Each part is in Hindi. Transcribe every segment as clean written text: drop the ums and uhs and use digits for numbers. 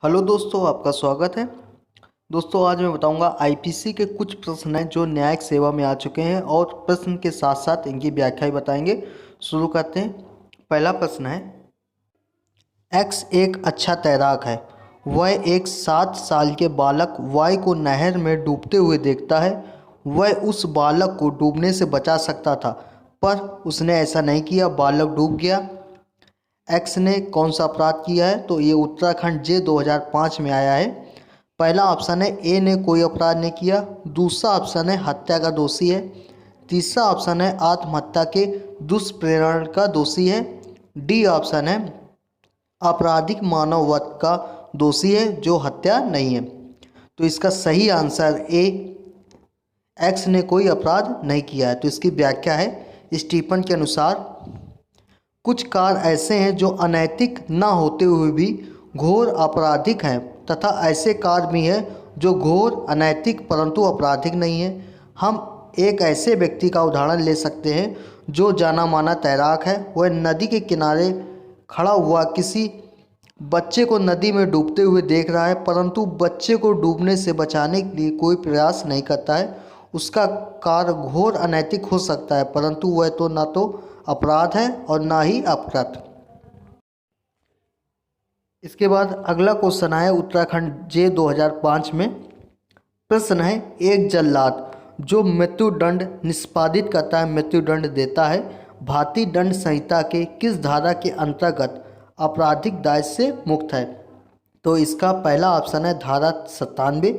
हेलो दोस्तों, आपका स्वागत है। दोस्तों, आज मैं बताऊंगा आईपीसी के कुछ प्रश्न हैं जो न्यायिक सेवा में आ चुके हैं और प्रश्न के साथ साथ इनकी व्याख्या भी बताएंगे। शुरू करते हैं। पहला प्रश्न है, एक्स एक अच्छा तैराक है। वह एक 7 साल के बालक वाई को नहर में डूबते हुए देखता है। वह उस बालक को डूबने से बचा सकता था, पर उसने ऐसा नहीं किया, बालक डूब गया। एक्स ने कौन सा अपराध किया है? तो ये उत्तराखंड जे 2005 में आया है। पहला ऑप्शन है ए ने कोई अपराध नहीं किया। दूसरा ऑप्शन है हत्या का दोषी है। तीसरा ऑप्शन है आत्महत्या के दुष्प्रेरण का दोषी है। डी ऑप्शन है आपराधिक मानववध का दोषी है जो हत्या नहीं है। तो इसका सही आंसर ए, एक्स ने कोई अपराध नहीं किया है। तो इसकी व्याख्या है, स्टीफन के अनुसार कुछ कार्य ऐसे हैं जो अनैतिक न होते हुए भी घोर आपराधिक हैं, तथा ऐसे कार्य भी हैं जो घोर अनैतिक परंतु आपराधिक नहीं हैं। हम एक ऐसे व्यक्ति का उदाहरण ले सकते हैं जो जाना माना तैराक है। वह नदी के किनारे खड़ा हुआ किसी बच्चे को नदी में डूबते हुए देख रहा है, परंतु बच्चे को डूबने से बचाने के लिए कोई प्रयास नहीं करता है। उसका कार्य घोर अनैतिक हो सकता है, परंतु वह तो ना तो अपराध है और ना ही अपराध। इसके बाद अगला क्वेश्चन आया उत्तराखंड जे 2005 में। प्रश्न है, एक जल्लाद जो मृत्युदंड निष्पादित करता है, मृत्युदंड देता है, भारतीय दंड संहिता के किस धारा के अंतर्गत आपराधिक दायित्व से मुक्त है? तो इसका पहला ऑप्शन है धारा 97,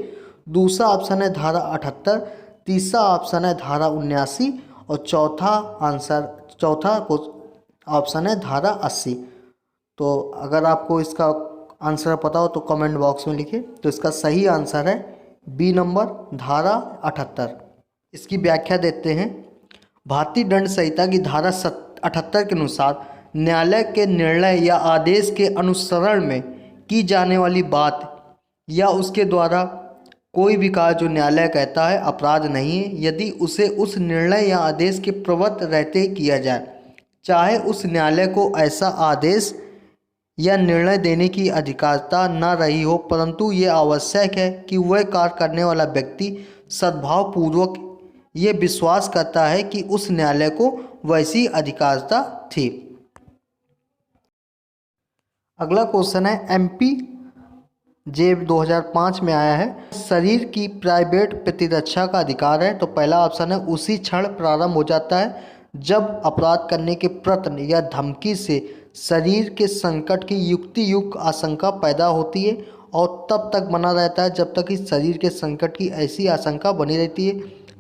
दूसरा ऑप्शन है धारा 78, तीसरा ऑप्शन है धारा 79 और चौथा ऑप्शन है धारा 80। तो अगर आपको इसका आंसर पता हो तो कमेंट बॉक्स में लिखिए। तो इसका सही आंसर है बी नंबर, धारा 78। इसकी व्याख्या देते हैं। भारतीय दंड संहिता की धारा 78 के अनुसार न्यायालय के निर्णय या आदेश के अनुसरण में की जाने वाली बात या उसके द्वारा कोई भी कार्य जो न्यायालय कहता है अपराध नहीं है, यदि उसे उस निर्णय या आदेश के प्रवृत्त रहते किया जाए, चाहे उस न्यायालय को ऐसा आदेश या निर्णय देने की अधिकारता न रही हो, परंतु ये आवश्यक है कि वह कार्य करने वाला व्यक्ति सद्भावपूर्वक ये विश्वास करता है कि उस न्यायालय को वैसी अधिकारता थी। अगला क्वेश्चन है, एमपी जे 2005 में आया है। शरीर की प्राइवेट प्रतिरक्षा का अधिकार है। तो पहला ऑप्शन है उसी क्षण प्रारंभ हो जाता है जब अपराध करने के प्रयत्न या धमकी से शरीर के संकट की युक्तियुक्त आशंका पैदा होती है और तब तक बना रहता है जब तक कि शरीर के संकट की ऐसी आशंका बनी रहती है।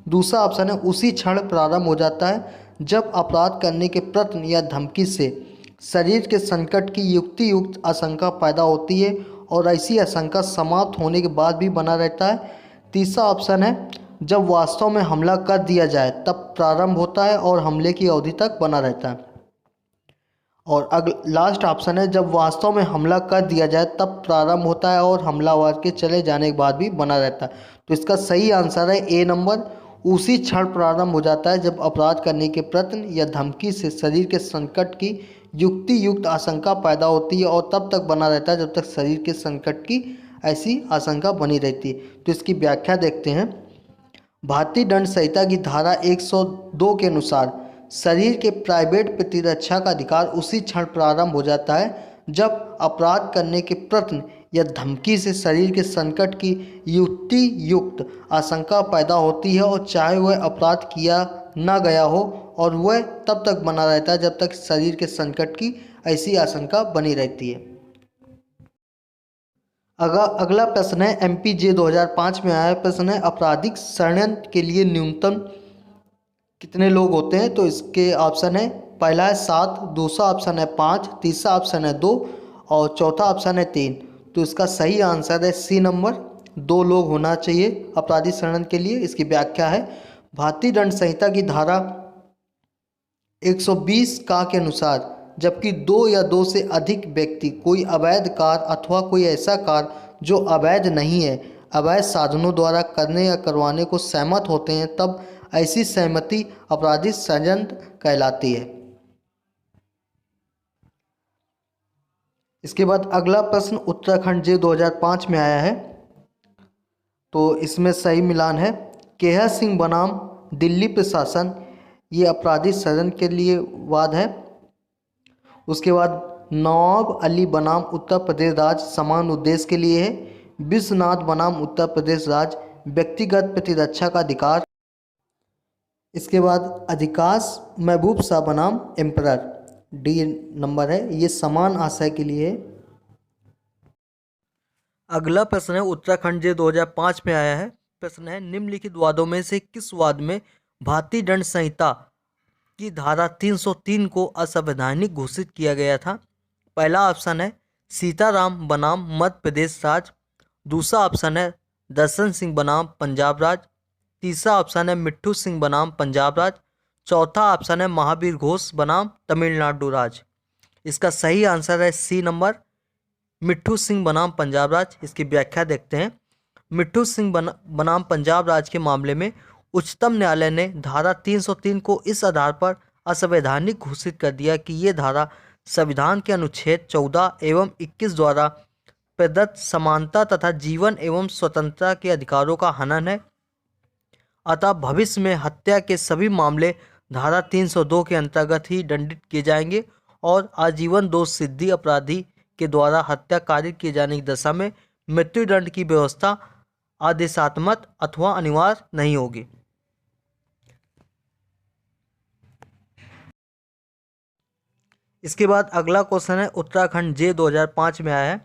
दूसरा ऑप्शन है उसी क्षण प्रारंभ हो जाता है जब अपराध करने के प्रयत्न या धमकी से शरीर के संकट की युक्तियुक्त आशंका पैदा होती है और ऐसी आशंका समाप्त होने के बाद भी बना रहता है। तीसरा ऑप्शन है जब वास्तव में हमला कर दिया जाए तब प्रारंभ होता है और हमले की अवधि तक बना रहता है। और लास्ट ऑप्शन है जब वास्तव में हमला कर दिया जाए तब प्रारंभ होता है और हमलावर के चले जाने के बाद भी बना रहता है। तो इसका सही आंसर है ए नंबर, उसी क्षण प्रारंभ हो जाता है जब अपराध करने के प्रयत्न या धमकी से शरीर के संकट की युक्तियुक्त आशंका पैदा होती है और तब तक बना रहता है जब तक शरीर के संकट की ऐसी आशंका बनी रहती है। तो इसकी व्याख्या देखते हैं। भारतीय दंड संहिता की धारा 102 के अनुसार शरीर के प्राइवेट प्रतिरक्षा का अधिकार उसी क्षण प्रारंभ हो जाता है जब अपराध करने के प्रयत्न या धमकी से शरीर के संकट की युक्ति युक्त आशंका पैदा होती है और चाहे वह अपराध किया न गया हो, और वह तब तक बना रहता है जब तक शरीर के संकट की ऐसी आशंका बनी रहती है। अगला प्रश्न है, एमपी जे 2005 में आया प्रश्न है, आपराधिक षड्यंत्र के लिए न्यूनतम कितने लोग होते हैं? तो इसके ऑप्शन है, पहला है 7, दूसरा ऑप्शन है 5, तीसरा ऑप्शन है 2 और चौथा ऑप्शन है 3। तो इसका सही आंसर है सी नंबर, 2 लोग होना चाहिए आपराधिक षड्यंत्र के लिए। इसकी व्याख्या है, भारतीय दंड संहिता की धारा 120 का के अनुसार जबकि 2 या 2 से अधिक व्यक्ति कोई अवैध कार्य अथवा कोई ऐसा कार्य जो अवैध नहीं है अवैध साधनों द्वारा करने या करवाने को सहमत होते हैं, तब ऐसी सहमति आपराधिक षड्यंत्र कहलाती है। इसके बाद अगला प्रश्न उत्तराखंड जे 2005 में आया है, तो इसमें सही मिलान है। केहर सिंह बनाम दिल्ली प्रशासन, ये अपराधी सदन के लिए वाद है। उसके बाद नवाब अली बनाम उत्तर प्रदेश राज्य समान उद्देश्य के लिए है। विश्वनाथ बनाम उत्तर प्रदेश राज्य व्यक्तिगत प्रतिरक्षा का अधिकार। इसके बाद अधिकाश महबूब शाह बनाम एम्परर, डी नंबर है, ये समान आशय के लिए है। अगला प्रश्न है उत्तराखंड जे 2005 में आया है। प्रश्न है निम्नलिखित वादों में से किस वाद में भारतीय दंड संहिता की धारा 303 को असंवैधानिक घोषित किया गया था? पहला ऑप्शन है सीताराम बनाम मध्य प्रदेश राज्य। दूसरा ऑप्शन है दर्शन सिंह बनाम पंजाब राज्य। तीसरा ऑप्शन है मिट्ठू सिंह बनाम पंजाब राज्य। चौथा ऑप्शन है महावीर घोष बनाम तमिलनाडु राज्य। इसका सही आंसर है सी नंबर, मिट्ठू सिंह बनाम पंजाब राज्य। इसकी व्याख्या देखते हैं। मिट्ठू सिंह बनाम पंजाब राज्य के मामले में उच्चतम न्यायालय ने धारा 303 को इस आधार पर असंवैधानिक घोषित कर दिया कि ये धारा संविधान के अनुच्छेद 14 एवं 21 द्वारा प्रदत्त समानता तथा जीवन एवं स्वतंत्रता के अधिकारों का हनन है। अतः भविष्य में हत्या के सभी मामले धारा 302 के अंतर्गत ही दंडित किए जाएंगे और आजीवन दोष सिद्धि अपराधी के द्वारा हत्या कारित किए जाने की दशा में मृत्युदंड की व्यवस्था आदेशात्मक अथवा अनिवार्य नहीं होगी। इसके बाद अगला क्वेश्चन है उत्तराखंड जे 2005 में आया है।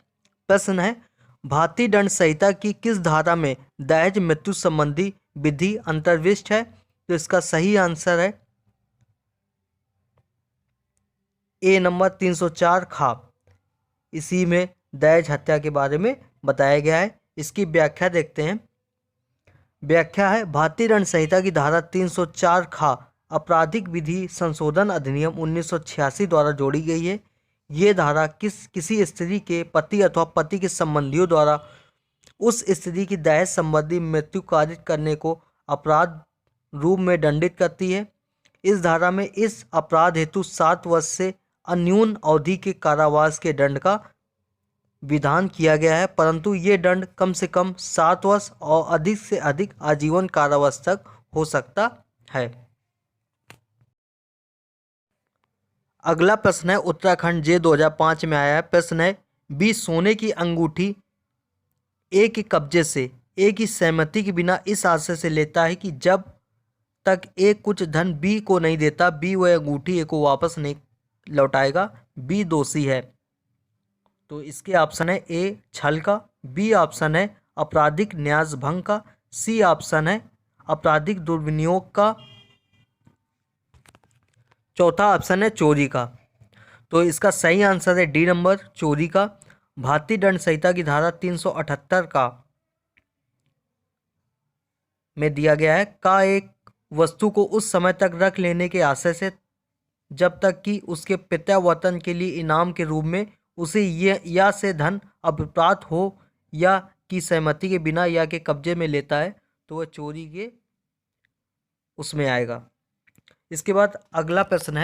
प्रश्न है भारतीय दंड संहिता की किस धारा में दहेज मृत्यु संबंधी विधि अंतर्विष्ट है? तो इसका सही आंसर है ए नंबर 304 खा। इसी में दहेज हत्या के बारे में बताया गया है। इसकी व्याख्या देखते हैं। व्याख्या है भारतीय दंड संहिता की धारा 304 खा आपराधिक विधि संशोधन अधिनियम 1986 द्वारा जोड़ी गई है। ये धारा किसी स्त्री के पति अथवा पति के संबंधियों द्वारा उस स्त्री की दहेज संबंधी मृत्यु कारित करने को अपराध रूप में दंडित करती है। इस धारा में इस अपराध हेतु 7 वर्ष से अन्यून अवधि के कारावास के दंड का विधान किया गया है, परंतु ये दंड कम से कम 7 वर्ष और अधिक से अधिक आजीवन कारावास तक हो सकता है। अगला प्रश्न है उत्तराखंड जे 2005 में आया है। प्रश्न है बी सोने की अंगूठी ए के कब्जे से ए की सहमति के बिना इस आशय से लेता है कि जब तक ए कुछ धन बी को नहीं देता बी वह अंगूठी ए को वापस नहीं लौटाएगा। बी दोषी है। तो इसके ऑप्शन है ए छल का, बी ऑप्शन है आपराधिक न्यास भंग का, सी ऑप्शन है आपराधिक दुर्विनियोग का, चौथा ऑप्शन है चोरी का। तो इसका सही आंसर है डी नंबर चोरी का। भारतीय दंड संहिता की धारा 378 का में दिया गया है का एक वस्तु को उस समय तक रख लेने के आशय से जब तक कि उसके प्रत्यावर्तन के लिए इनाम के रूप में उसे या से धन अभिप्राप्त हो या की सहमति के बिना या के कब्जे में लेता है तो वह चोरी के उसमें आएगा। इसके बाद अगला प्रश्न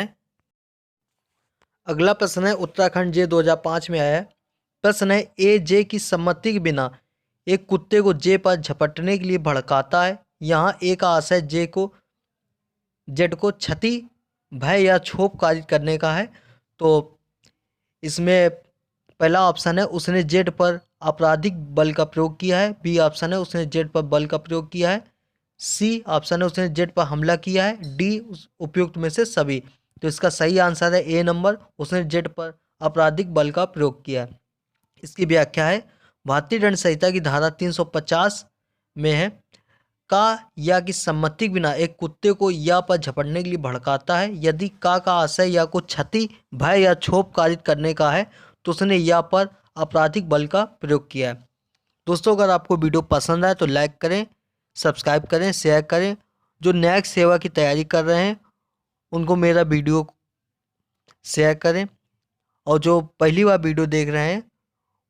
है उत्तराखंड जे 2005 में आया है। प्रश्न है ए जे की सम्मति के बिना एक कुत्ते को जे पर झपटने के लिए भड़काता है। यहाँ ए का आशय जेड को क्षति भय या क्षोभ कारित करने का है। तो इसमें पहला ऑप्शन है उसने जेड पर आपराधिक बल का प्रयोग किया है, बी ऑप्शन है उसने जेड पर बल का प्रयोग किया है, सी ऑप्शन है उसने जेड पर हमला किया है, डी उपयुक्त में से सभी। तो इसका सही आंसर है ए नंबर उसने जेड पर आपराधिक बल का प्रयोग किया है। इसकी व्याख्या है भारतीय दंड संहिता की धारा 350 में है का या की सम्मति के बिना एक कुत्ते को या पर झपटने के लिए भड़काता है। यदि का आशय या को क्षति भय या क्षोभ कारित करने का है तो उसने या पर आपराधिक बल का प्रयोग किया है। दोस्तों अगर आपको वीडियो पसंद आए तो लाइक करें, सब्सक्राइब करें, शेयर करें। जो न्यायिक सेवा की तैयारी कर रहे हैं उनको मेरा वीडियो शेयर करें और जो पहली बार वीडियो देख रहे हैं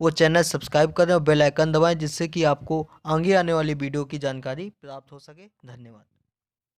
वो चैनल सब्सक्राइब करें और बेल आइकन दबाएं जिससे कि आपको आगे आने वाली वीडियो की जानकारी प्राप्त हो सके। धन्यवाद।